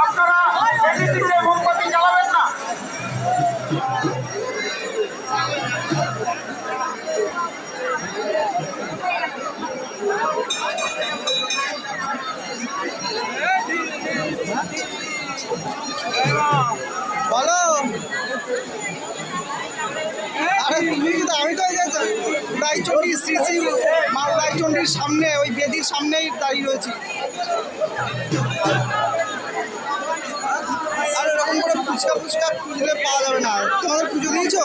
আপনারা মোমবাতি জ্বালাবেন না। বলো, আরে তুমি কিন্তু আমি তো রায়চন্ডী শ্রী শ্রী মা রায়চন্ডীর সামনে ওই বেদির সামনেই দাঁড়িয়ে রয়েছি। আর এরকম করে ফুচকা খুঁজলে পাওয়া যাবে না। তোমাদের পুজো দিয়েছো?